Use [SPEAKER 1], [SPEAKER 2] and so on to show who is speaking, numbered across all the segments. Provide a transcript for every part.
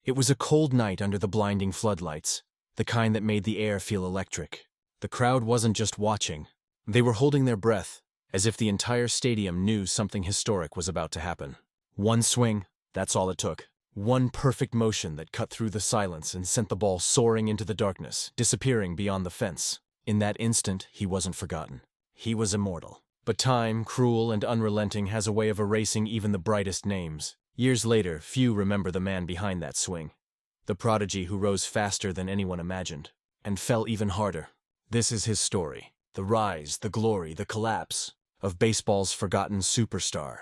[SPEAKER 1] It was a cold night under the blinding floodlights, the kind that made the air feel electric. The crowd wasn't just watching. They were holding their breath, as if the entire stadium knew something historic was about to happen. One swing, that's all it took. One perfect motion that cut through the silence and sent the ball soaring into the darkness, disappearing beyond the fence. In that instant, he wasn't forgotten. He was immortal. But time, cruel and unrelenting, has a way of erasing even the brightest names. Years later, few remember the man behind that swing. The prodigy who rose faster than anyone imagined, and fell even harder. This is his story. The rise, the glory, the collapse of baseball's forgotten superstar.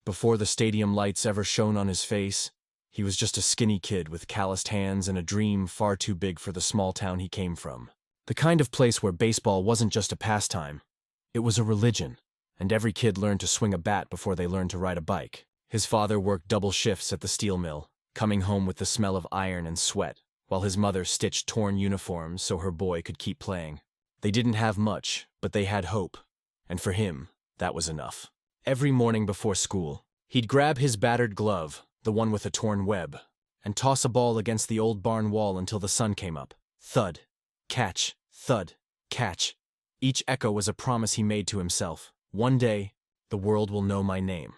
[SPEAKER 1] Before the stadium lights ever shone on his face, he was just a skinny kid with calloused hands and a dream far too big for the small town he came from. The kind of place where baseball wasn't just a pastime. It was a religion, and every kid learned to swing a bat before they learned to ride a bike. His father worked double shifts at the steel mill, coming home with the smell of iron and sweat, while his mother stitched torn uniforms so her boy could keep playing. They didn't have much, but they had hope, and for him, that was enough. Every morning before school, he'd grab his battered glove, the one with a torn web, and toss a ball against the old barn wall until the sun came up. Thud, catch, thud, catch. Each echo was a promise he made to himself. One day, the world will know my name.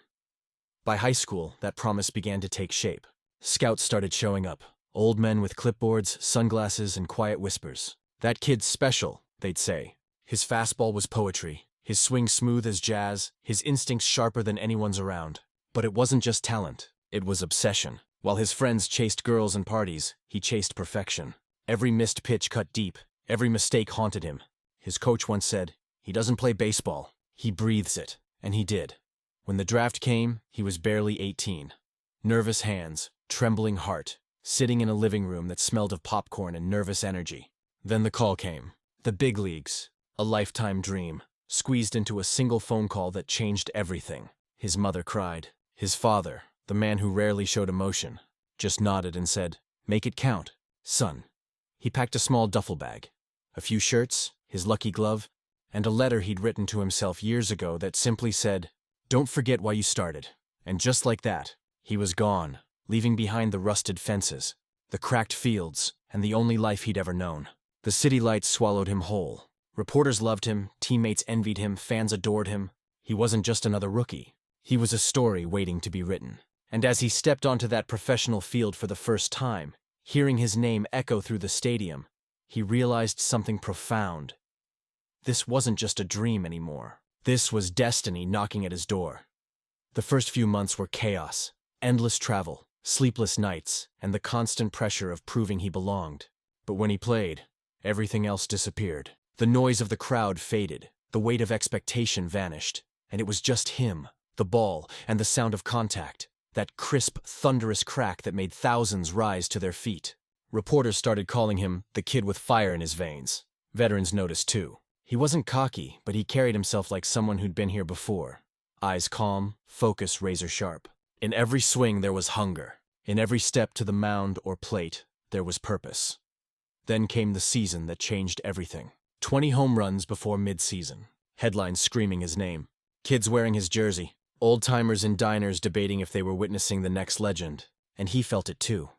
[SPEAKER 1] By high school, that promise began to take shape. Scouts started showing up. Old men with clipboards, sunglasses, and quiet whispers. That kid's special, they'd say. His fastball was poetry, his swing smooth as jazz, his instincts sharper than anyone's around. But it wasn't just talent, it was obsession. While his friends chased girls and parties, he chased perfection. Every missed pitch cut deep, every mistake haunted him. His coach once said, "He doesn't play baseball, he breathes it." And he did. When the draft came, he was barely 18. Nervous hands, trembling heart, sitting in a living room that smelled of popcorn and nervous energy. Then the call came. The big leagues, a lifetime dream, squeezed into a single phone call that changed everything. His mother cried. His father, the man who rarely showed emotion, just nodded and said, "Make it count, son." He packed a small duffel bag, a few shirts, his lucky glove, and a letter he'd written to himself years ago that simply said, "Don't forget why you started." And just like that, he was gone, leaving behind the rusted fences, the cracked fields, and the only life he'd ever known. The city lights swallowed him whole. Reporters loved him, teammates envied him, fans adored him. He wasn't just another rookie. He was a story waiting to be written. And as he stepped onto that professional field for the first time, hearing his name echo through the stadium, he realized something profound. This wasn't just a dream anymore. This was destiny knocking at his door. The first few months were chaos, endless travel, sleepless nights, and the constant pressure of proving he belonged. But when he played, everything else disappeared. The noise of the crowd faded, the weight of expectation vanished, and it was just him, the ball, and the sound of contact, that crisp, thunderous crack that made thousands rise to their feet. Reporters started calling him the kid with fire in his veins. Veterans noticed too. He wasn't cocky, but he carried himself like someone who'd been here before. Eyes calm, focus razor sharp. In every swing there was hunger. In every step to the mound or plate, there was purpose. Then came the season that changed everything. 20 home runs before mid-season. Headlines screaming his name. Kids wearing his jersey. Old-timers in diners debating if they were witnessing the next legend. And he felt it too.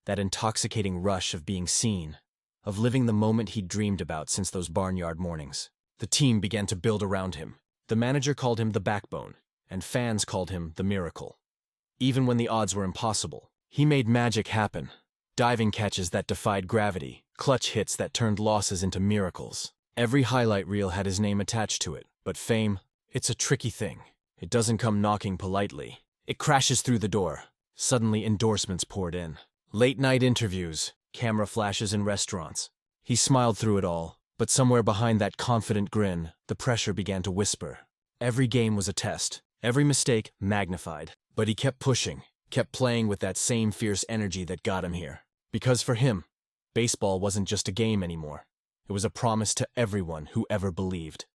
[SPEAKER 1] That intoxicating rush of being seen, of living the moment he'd dreamed about since those barnyard mornings. The team began to build around him. The manager called him the backbone, and fans called him the miracle. Even when the odds were impossible, he made magic happen. Diving catches that defied gravity, clutch hits that turned losses into miracles. Every highlight reel had his name attached to it, but fame, it's a tricky thing. It doesn't come knocking politely. It crashes through the door. Suddenly endorsements poured in. Late-night interviews, camera flashes in restaurants. He smiled through it all, but somewhere behind that confident grin, the pressure began to whisper. Every game was a test, every mistake magnified. But he kept pushing, kept playing with that same fierce energy that got him here. Because for him, baseball wasn't just a game anymore. It was a promise to everyone who ever believed.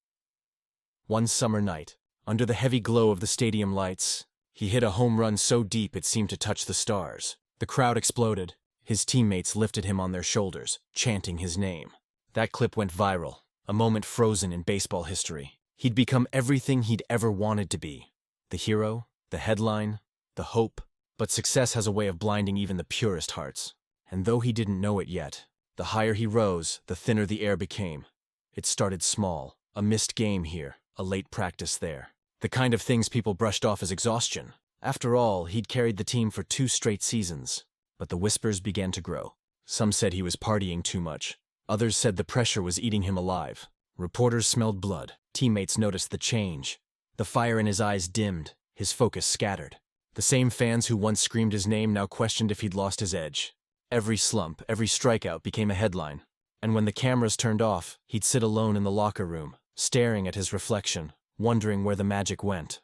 [SPEAKER 1] One summer night, under the heavy glow of the stadium lights, he hit a home run so deep it seemed to touch the stars. The crowd exploded. His teammates lifted him on their shoulders, chanting his name. That clip went viral, a moment frozen in baseball history. He'd become everything he'd ever wanted to be. The hero, the headline, the hope, But success has a way of blinding even the purest hearts. And though he didn't know it yet, the higher he rose, the thinner the air became. It started small, a missed game here, a late practice there. The kind of things people brushed off as exhaustion. After all, he'd carried the team for 2 straight seasons. But the whispers began to grow. Some said he was partying too much. Others said the pressure was eating him alive. Reporters smelled blood. Teammates noticed the change. The fire in his eyes dimmed, his focus scattered. The same fans who once screamed his name now questioned if he'd lost his edge. Every slump, every strikeout became a headline. And when the cameras turned off, he'd sit alone in the locker room, staring at his reflection, wondering where the magic went.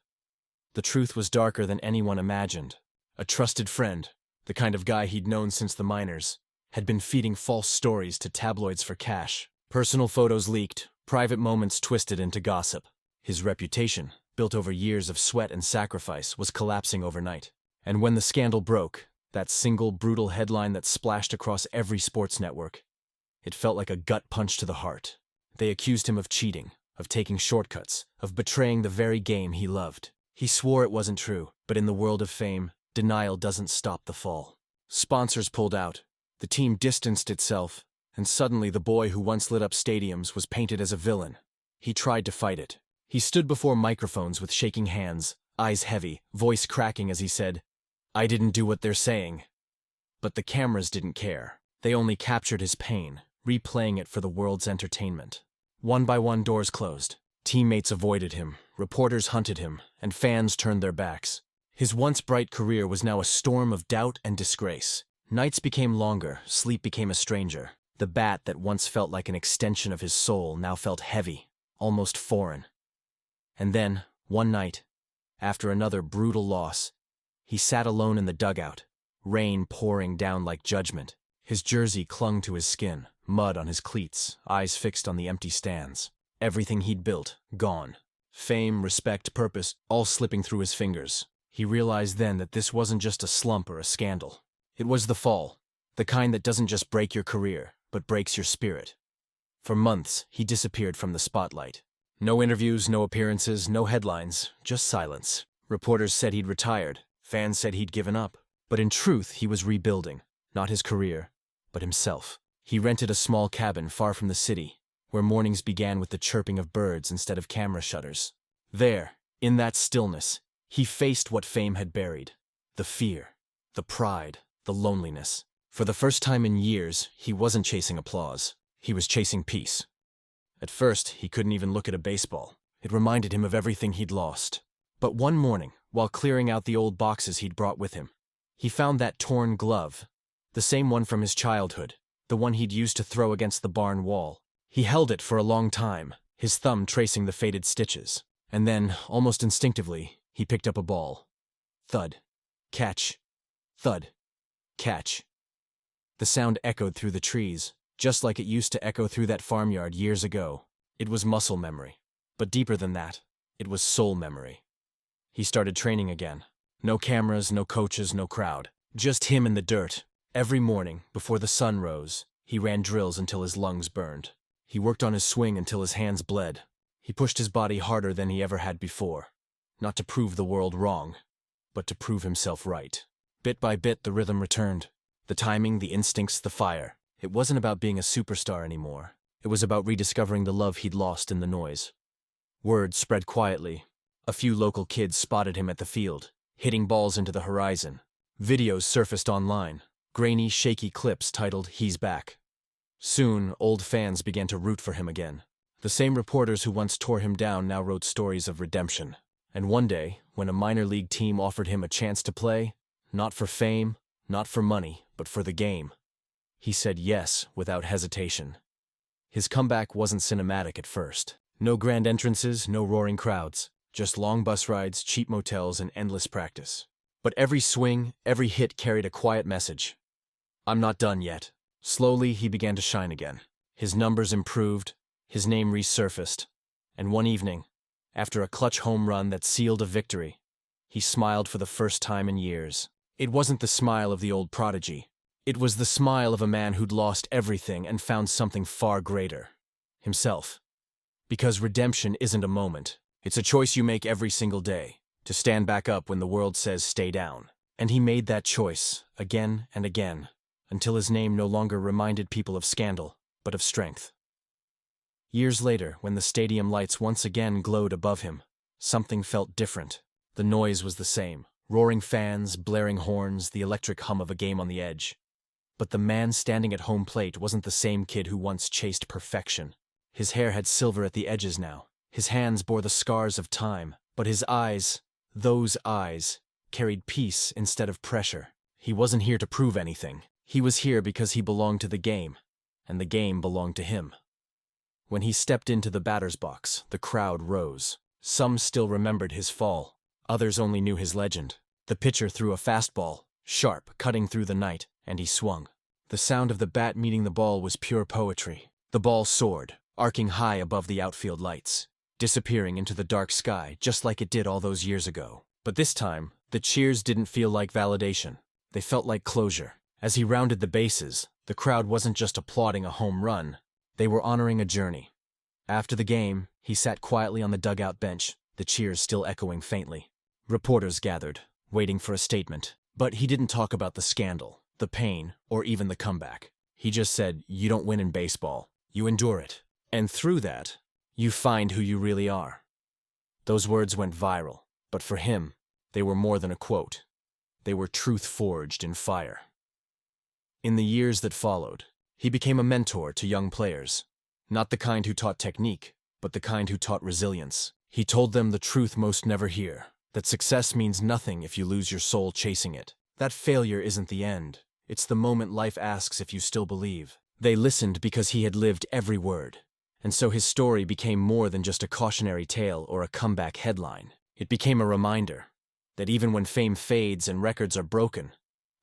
[SPEAKER 1] The truth was darker than anyone imagined. A trusted friend, the kind of guy he'd known since the minors, had been feeding false stories to tabloids for cash. Personal photos leaked, private moments twisted into gossip. His reputation, built over years of sweat and sacrifice, was collapsing overnight. And when the scandal broke, that single brutal headline that splashed across every sports network, it felt like a gut punch to the heart. They accused him of cheating, of taking shortcuts, of betraying the very game he loved. He swore it wasn't true, but in the world of fame, denial doesn't stop the fall. Sponsors pulled out, the team distanced itself, and suddenly the boy who once lit up stadiums was painted as a villain. He tried to fight it. He stood before microphones with shaking hands, eyes heavy, voice cracking as he said, "I didn't do what they're saying." But the cameras didn't care. They only captured his pain, replaying it for the world's entertainment. One by one, doors closed. Teammates avoided him, reporters hunted him, and fans turned their backs. His once bright career was now a storm of doubt and disgrace. Nights became longer, sleep became a stranger. The bat that once felt like an extension of his soul now felt heavy, almost foreign. And then, one night, after another brutal loss, he sat alone in the dugout, rain pouring down like judgment. His jersey clung to his skin, mud on his cleats, eyes fixed on the empty stands. Everything he'd built, gone. Fame, respect, purpose, all slipping through his fingers. He realized then that this wasn't just a slump or a scandal. It was the fall, the kind that doesn't just break your career, but breaks your spirit. For months, he disappeared from the spotlight. No interviews, no appearances, no headlines, just silence. Reporters said he'd retired. Fans said he'd given up. But in truth, he was rebuilding. Not his career, but himself. He rented a small cabin far from the city, where mornings began with the chirping of birds instead of camera shutters. There, in that stillness, he faced what fame had buried. The fear, the pride, the loneliness. For the first time in years, he wasn't chasing applause. He was chasing peace. At first, he couldn't even look at a baseball. It reminded him of everything he'd lost. But one morning, while clearing out the old boxes he'd brought with him, he found that torn glove, the same one from his childhood, the one he'd used to throw against the barn wall. He held it for a long time, his thumb tracing the faded stitches. And then, almost instinctively, he picked up a ball. Thud. Catch. Thud. Catch. The sound echoed through the trees, just like it used to echo through that farmyard years ago. It was muscle memory. But deeper than that, it was soul memory. He started training again. No cameras, no coaches, no crowd. Just him in the dirt. Every morning, before the sun rose, he ran drills until his lungs burned. He worked on his swing until his hands bled. He pushed his body harder than he ever had before. Not to prove the world wrong, but to prove himself right. Bit by bit, the rhythm returned. The timing, the instincts, the fire. It wasn't about being a superstar anymore. It was about rediscovering the love he'd lost in the noise. Word spread quietly. A few local kids spotted him at the field, hitting balls into the horizon. Videos surfaced online, grainy, shaky clips titled, "He's Back." Soon, old fans began to root for him again. The same reporters who once tore him down now wrote stories of redemption. And one day, when a minor league team offered him a chance to play, not for fame, not for money, but for the game, he said yes without hesitation. His comeback wasn't cinematic at first. No grand entrances, no roaring crowds. Just long bus rides, cheap motels, and endless practice. But every swing, every hit carried a quiet message. I'm not done yet. Slowly, he began to shine again. His numbers improved, his name resurfaced, and one evening, after a clutch home run that sealed a victory, he smiled for the first time in years. It wasn't the smile of the old prodigy. It was the smile of a man who'd lost everything and found something far greater. Himself. Because redemption isn't a moment. It's a choice you make every single day, to stand back up when the world says stay down. And he made that choice, again and again, until his name no longer reminded people of scandal, but of strength. Years later, when the stadium lights once again glowed above him, something felt different. The noise was the same. Roaring fans, blaring horns, the electric hum of a game on the edge. But the man standing at home plate wasn't the same kid who once chased perfection. His hair had silver at the edges now. His hands bore the scars of time, but his eyes, those eyes, carried peace instead of pressure. He wasn't here to prove anything. He was here because he belonged to the game, and the game belonged to him. When he stepped into the batter's box, the crowd rose. Some still remembered his fall. Others only knew his legend. The pitcher threw a fastball, sharp, cutting through the night, and he swung. The sound of the bat meeting the ball was pure poetry. The ball soared, arcing high above the outfield lights, disappearing into the dark sky just like it did all those years ago. But this time, the cheers didn't feel like validation. They felt like closure. As he rounded the bases, the crowd wasn't just applauding a home run. They were honoring a journey. After the game, he sat quietly on the dugout bench, the cheers still echoing faintly. Reporters gathered, waiting for a statement. But he didn't talk about the scandal, the pain, or even the comeback. He just said, "You don't win in baseball. You endure it. And through that, you find who you really are." Those words went viral, but for him, they were more than a quote. They were truth forged in fire. In the years that followed, he became a mentor to young players. Not the kind who taught technique, but the kind who taught resilience. He told them the truth most never hear, that success means nothing if you lose your soul chasing it. That failure isn't the end. It's the moment life asks if you still believe. They listened because he had lived every word. And so his story became more than just a cautionary tale or a comeback headline. It became a reminder that even when fame fades and records are broken,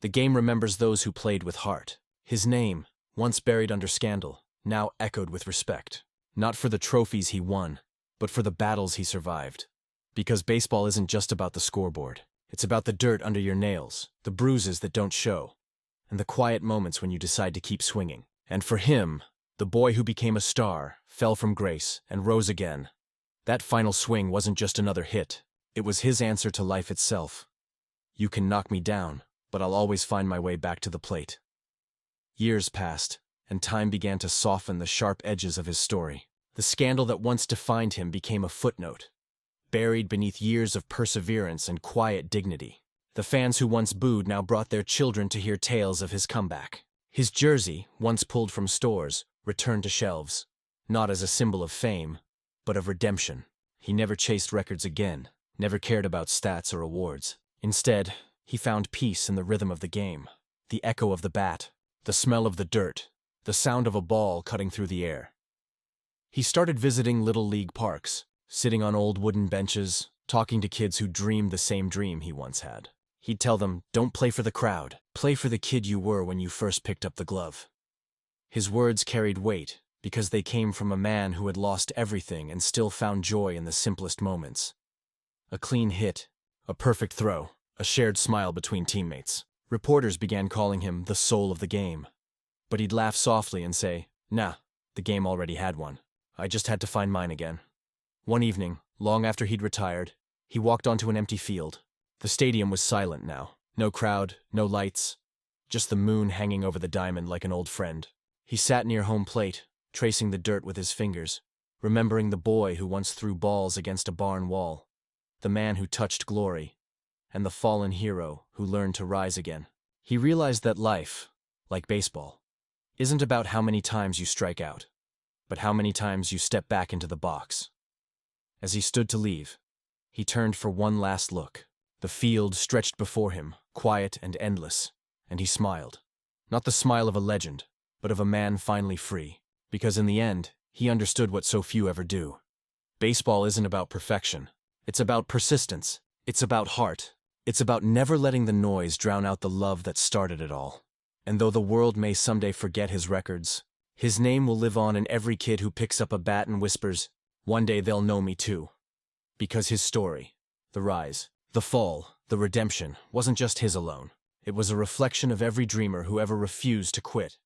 [SPEAKER 1] the game remembers those who played with heart. His name, once buried under scandal, now echoed with respect. Not for the trophies he won, but for the battles he survived. Because baseball isn't just about the scoreboard. It's about the dirt under your nails, the bruises that don't show, and the quiet moments when you decide to keep swinging. And for him, the boy who became a star, fell from grace, and rose again. That final swing wasn't just another hit. It was his answer to life itself. You can knock me down, but I'll always find my way back to the plate. Years passed, and time began to soften the sharp edges of his story. The scandal that once defined him became a footnote, buried beneath years of perseverance and quiet dignity. The fans who once booed now brought their children to hear tales of his comeback. His jersey, once pulled from stores, returned to shelves, not as a symbol of fame, but of redemption. He never chased records again, never cared about stats or awards. Instead, he found peace in the rhythm of the game, the echo of the bat, the smell of the dirt, the sound of a ball cutting through the air. He started visiting little league parks, sitting on old wooden benches, talking to kids who dreamed the same dream he once had. He'd tell them, "Don't play for the crowd. Play for the kid you were when you first picked up the glove." His words carried weight because they came from a man who had lost everything and still found joy in the simplest moments. A clean hit, a perfect throw, a shared smile between teammates. Reporters began calling him the soul of the game. But he'd laugh softly and say, "Nah, the game already had one. I just had to find mine again." One evening, long after he'd retired, he walked onto an empty field. The stadium was silent now. No crowd, no lights, just the moon hanging over the diamond like an old friend. He sat near home plate, tracing the dirt with his fingers, remembering the boy who once threw balls against a barn wall, the man who touched glory, and the fallen hero who learned to rise again. He realized that life, like baseball, isn't about how many times you strike out, but how many times you step back into the box. As he stood to leave, he turned for one last look. The field stretched before him, quiet and endless, and he smiled. Not the smile of a legend, but of a man finally free, because in the end, he understood what so few ever do. Baseball isn't about perfection. It's about persistence. It's about heart. It's about never letting the noise drown out the love that started it all. And though the world may someday forget his records, his name will live on in every kid who picks up a bat and whispers, "One day they'll know me too." Because his story, the rise, the fall, the redemption, wasn't just his alone. It was a reflection of every dreamer who ever refused to quit.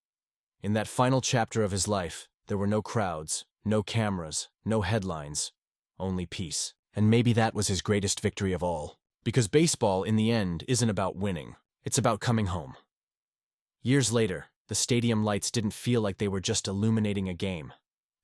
[SPEAKER 1] In that final chapter of his life, there were no crowds, no cameras, no headlines, only peace. And maybe that was his greatest victory of all. Because baseball, in the end, isn't about winning. It's about coming home. Years later, the stadium lights didn't feel like they were just illuminating a game.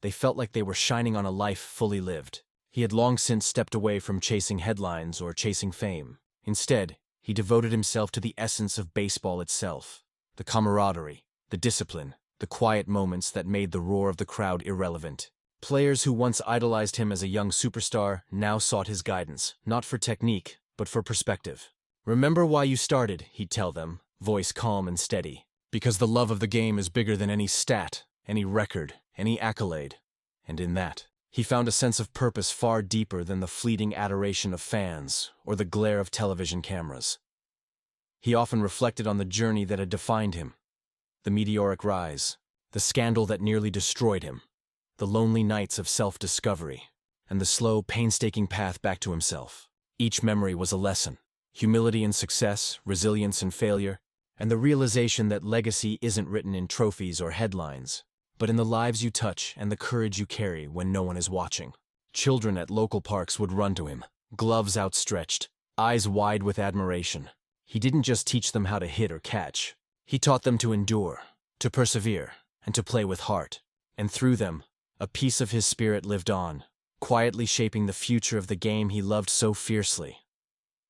[SPEAKER 1] They felt like they were shining on a life fully lived. He had long since stepped away from chasing headlines or chasing fame. Instead, he devoted himself to the essence of baseball itself. The camaraderie, the discipline, the quiet moments that made the roar of the crowd irrelevant. Players who once idolized him as a young superstar now sought his guidance, not for technique, but for perspective. "Remember why you started," he'd tell them, voice calm and steady. "Because the love of the game is bigger than any stat, any record, any accolade." And in that, he found a sense of purpose far deeper than the fleeting adoration of fans or the glare of television cameras. He often reflected on the journey that had defined him. The meteoric rise, the scandal that nearly destroyed him, the lonely nights of self-discovery, and the slow, painstaking path back to himself. Each memory was a lesson. Humility in success, resilience in failure, and the realization that legacy isn't written in trophies or headlines, but in the lives you touch and the courage you carry when no one is watching. Children at local parks would run to him, gloves outstretched, eyes wide with admiration. He didn't just teach them how to hit or catch. He taught them to endure, to persevere, and to play with heart. And through them, a piece of his spirit lived on, quietly shaping the future of the game he loved so fiercely.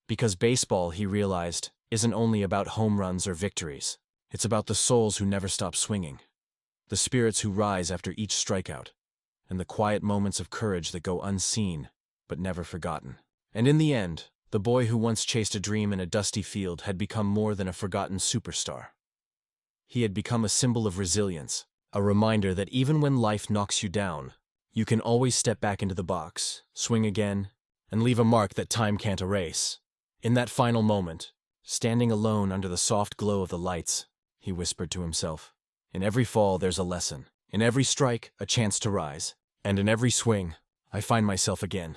[SPEAKER 1] Because baseball, he realized, isn't only about home runs or victories. It's about the souls who never stop swinging, the spirits who rise after each strikeout, and the quiet moments of courage that go unseen but never forgotten. And in the end, the boy who once chased a dream in a dusty field had become more than a forgotten superstar. He had become a symbol of resilience, a reminder that even when life knocks you down, you can always step back into the box, swing again, and leave a mark that time can't erase. In that final moment, standing alone under the soft glow of the lights, he whispered to himself, "In every fall there's a lesson. In every strike, a chance to rise. And in every swing, I find myself again."